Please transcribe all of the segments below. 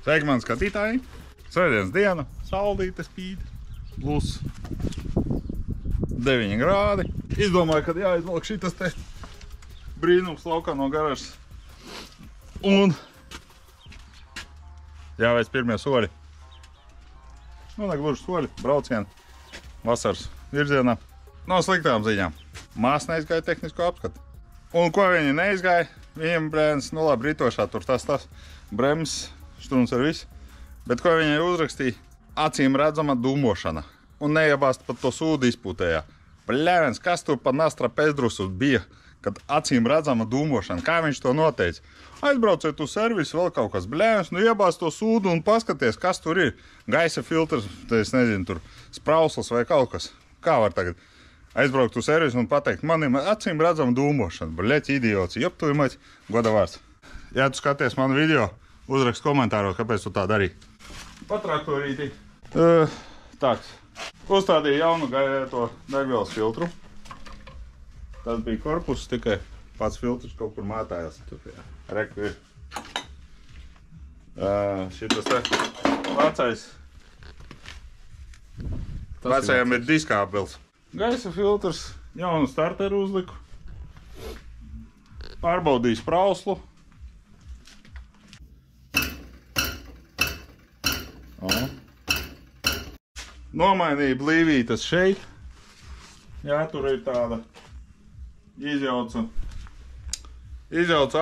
Sveiki, mani skatītāji! Svētdienas diena, saulīte spīd, plus 9 grādi. Izdomāju, kad jāizvelk šitas te brīnums laukā no garažas. Un jāveic pirmie soļi. Nu, ne gluži soļi, braucieni vasaras virzienā. Nav sliktām ziņām. Māsa neizgāja tehnisko apskatu. Un ko viņi neizgāja? Viņam brēns, nu labi, ritošā tur tas, brems, štruns ar visu. Bet ko viņai uzrakstīja? Acīm redzama dūmošana. Un neiebāst pat to sūdu izpūtējā. Bļēvens, kas tur pa nastra pēzdrusus bija, kad acīm redzama dūmošana? Kā viņš to noteica? Aizbrauciet uz servisu, vēl kaut kas. Bļēvens, nu iebāst to sūdu un paskaties, kas tur ir. Gaisa filtrs, es nezinu, tur sprausls vai kaut kas. Kā var tagad aizbraukt uz servisu un pateikt, man ir acīm redzama dūmošana? Bļēķi idiots, jop tu imać, goda vārds. Ja tu skaties manu video, uzrakst komentāros, kāpēc tu tā darīji. Pa traktorīti. Tāds. Uzstādīju jaunu to degvielas filtru. Tas bija korpus, tikai pats filtrs kaut kur mētājās. Reku ir. Šitas te vecais. Vecajam ir diskābels. Gaisa filtrs, jaunu starteru uzliku. Pārbaudīju sprauslu. Nomainīju blīvītes šeit. Jā, tur ir tāda izjaucu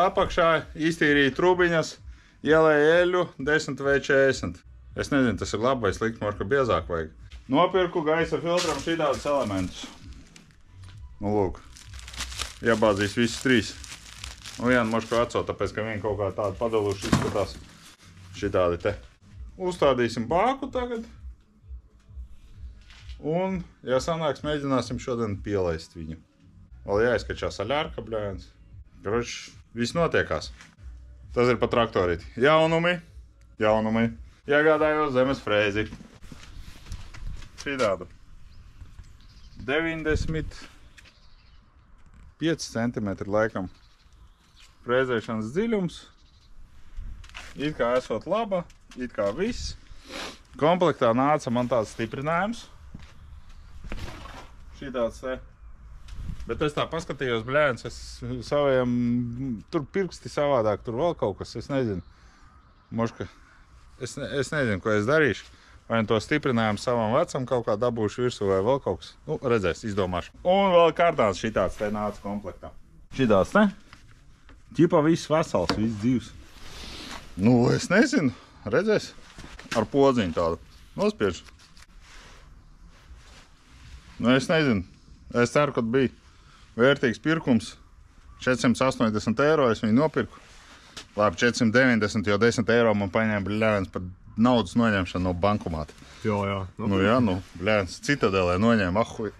apakšā, iztīrīju trubiņas, ielēju eļu 10V40. Es nezinu, tas ir labi vai slikti, morka biezāk vajag. Nopirku gaisa filtram šitādus elementus. Nu, lūk. Iebāzīs visus trīs. Nu, vienu mošku veco, tāpēc, ka viņi kaut kā tādu padaluši izskatās. Šitādi te. Uzstādīsim bāku tagad. Un, ja sanāks, mēģināsim šodien pielaist viņu. Vēl jāizskačās aļārka, bļēns. Kroči, viss notiekās. Tas ir pa traktorīti. Jaunumi. Iegādājos zemes frēzi. Šitādu. 95 cm laikam frēzēšanas dziļums. It kā esot laba, it kā viss. Komplektā nāca man tāds stiprinājums. Šitāds te. Bet es tā paskatījos, bļēns, es saviem, tur pirksti savādāk, tur vēl kaut kas, es nezinu. Moška, es nezinu, ko es darīšu. Vai to stiprinājumu savam vecam kaut kā dabūšu virsū vai vēl kaut kas. Nu, redzēs, izdomāšu. Un vēl kārtāns šitāds te nāca komplektā. Šitāds te? Ķipa viss vesels, viss dzīvs. Nu, es nezinu, redzēs. Ar podziņu tādu. Nospiežu. Nu, es nezinu. Es ceru, ka bija vērtīgs pirkums. 480 eiro es viņu nopirku. Labi, 490, jo 10 eiro man paņēma bļēns par naudas noņemšanu no bankomāta. Jā. Nu jā, bļēns Citadelē noņēma ahuj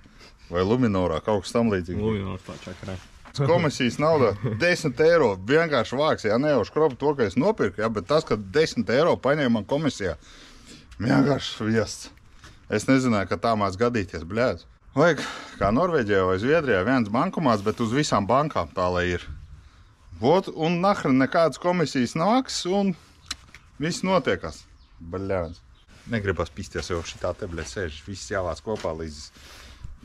vai Luminorā, kaut kas tam līdzīgi. Luminors tā čakarē. Komisijas naudā 10 eiro vienkārši vāks, jā, ne jau škrobu to, ka es nopirku, jā, bet tas, ka 10 eiro paņēma man komisijā, vienkārši viests. Es nezināju, ka tā māc gadīties, bļēds. Vajag, kā Norvēģijā vai Zviedrijā, viens bankomāts, bet uz visām bankām tā, lai ir. Vot, un nahren nekādas komisijas nāks, un viss notiekās. Baļļāvens. Negribas pisties jau šitā te, bļē, sēž. Viss jāvāc kopā līdz...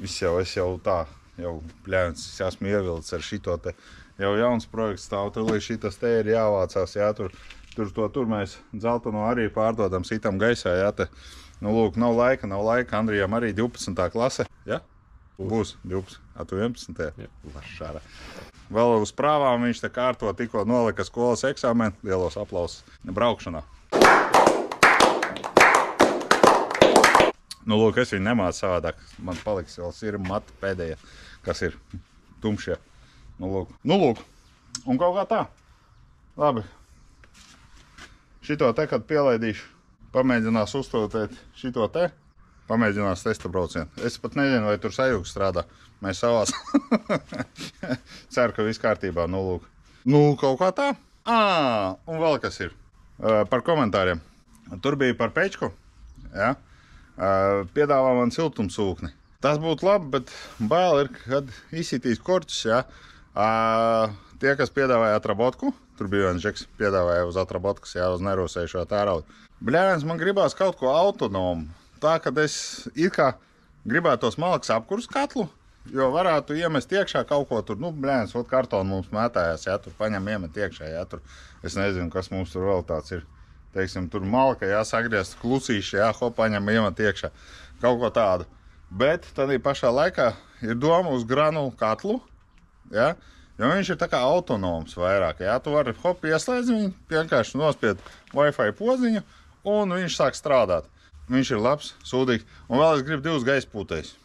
Viss jau, es jau tā, jau, bļēvens, es esmu ievilcis ar šito te. Jau jauns projekts stāv, tur līdz šitas te ir jāvācās, jā, tur mēs dzelteno arī pārdodam, sitam gaisā, jā, te. Nu, lūk, nav laika, Andrijam arī 12. klase, jā? Būs 12. A tu 11. Jā. Lašāra. Vēl uz prāvām viņš te kārto tikko nolika skolas eksāmeni, lielos aplausus braukšanā. Nu, lūk, es viņu nemācu savādāk. Man paliks vēl sirma mati pēdējie, kas ir tumšie. Nu, lūk. Un kaut kā tā. Labi. Šito te, kad pielaidīšu, pamēģinās uzstotēt šito te. Pamēģinās testa braucienu. Es pat nezinu, vai tur sajūgs strādā. Mēs savās. Ceru, ka viss kārtībā. Nu, lūk. Nu, kaut kā tā. Un vēl kas ir. Par komentāriem. Tur bija par pečku. Jā. Piedāvā man siltumsūkni. Tas būtu labi, bet bail ir, kad izsitīs korķis, jā. Tie, kas piedāvāja atrabotku, Tur bija viens žeks, piedāvāja uz atrabotkas, jā, uz nerūsējušo tēraudu. Bļāviens, man gribās kaut ko autonomu. Tā, kad es it kā gribētos malaks apkurs katlu, jo varētu iemest iekšā kaut ko tur, nu, bļāviens, ot kartonu mums mētājās, jā, tur paņem iemet iekšā, jā, tur. Es nezinu, kas mums tur vēl tāds ir. Teiksim, tur malka, jā, sagriezt klusīši, jā, paņem iemet iekšā. Kaut ko tādu. Bet tādī pašā laikā ir doma uz granulu katlu, jā, jo viņš ir tā kā autonoms vairāk, jā, tu vari ieslēdz viņu, vienkārši nospied Wi-Fi podziņu, un viņš sāk strādāt. Viņš ir labs, sūdīgs, un vēl es gribu 2 gaisa pūtējus.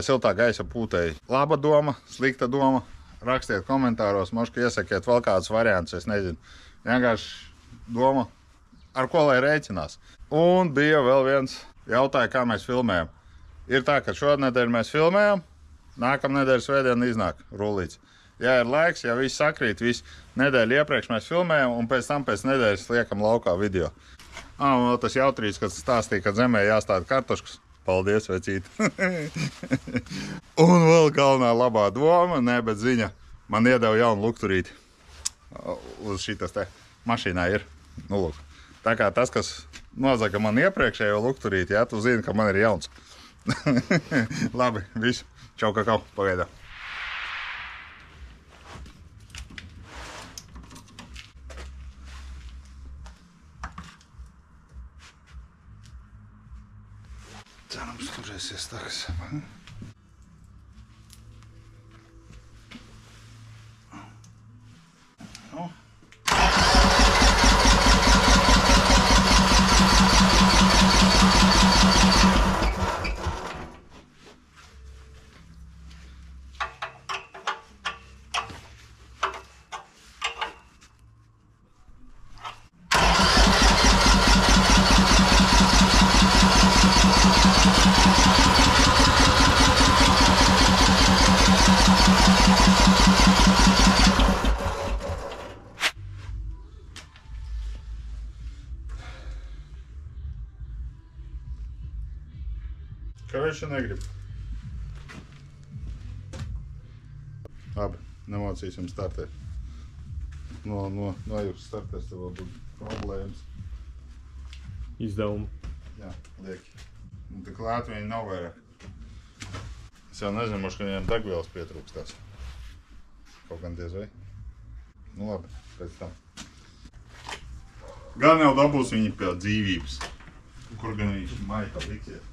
Siltā gaisa pūtēji. Laba doma, slikta doma. Rakstiet komentāros, možka iesakiet vēl kādus variantus, es nezinu. Vienkārši doma, ar ko lai rēķinās. Un bija vēl viens jautāja, kā mēs filmējam. Ir tā, ka šonedēļ mēs filmējam, nākamnedēļ svētdiena iznāk rullīts. Ja ir laiks, ja viss sakrīt, viss nedēļu iepriekš mēs filmējam, un pēc tam pēc nedēļas liekam laukā video. Un vēl tas jautrīts, kad stāstīja, ka zemē jāstāda kartuškas. Paldies, vecīt. Un vēl galvenā labā doma, ne, bet ziņa. Man iedeva jaunu lukturīti. Uz šitas te mašīnā ir. Nu, lūk. Tā kā tas, kas nozaga man iepriekšējo lukturīti, jā, tu zini, ka man ir jauns. Labi, visu. Čau, kakau, pagaidā. Cerams, turēsies taks. Nu. Kāpēc šeit negrib? Labi, nemācīsim startēt. Nojūst startēs, tev vēl būtu problēmas. Izdevumi. Jā, lieki. Un tik lēti viņi nav vairāk. Es jau nezinu, ka viņiem degvielas pietrūkstās. Kaut gan diez vai. Nu labi, pēc tam. Gan jau dabūs viņi pie dzīvības. Kur gan viņš maita liksies.